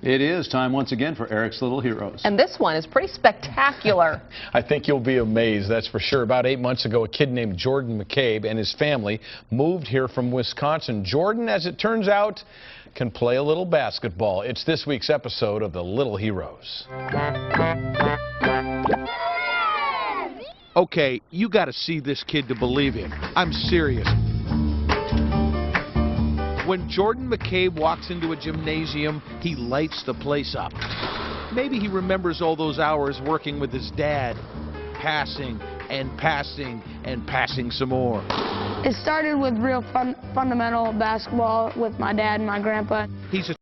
It is time once again for Eric's Little Heroes. And this one is pretty spectacular. I think you'll be amazed, that's for sure. About 8 months ago, a kid named Jordan McCabe and his family moved here from Wisconsin. Jordan, as it turns out, can play a little basketball. It's this week's episode of The Little Heroes. Okay, you got to see this kid to believe him. I'm serious. When Jordan McCabe walks into a gymnasium, he lights the place up. Maybe he remembers all those hours working with his dad, passing and passing and passing some more. It started with real fundamental basketball with my dad and my grandpa. He's a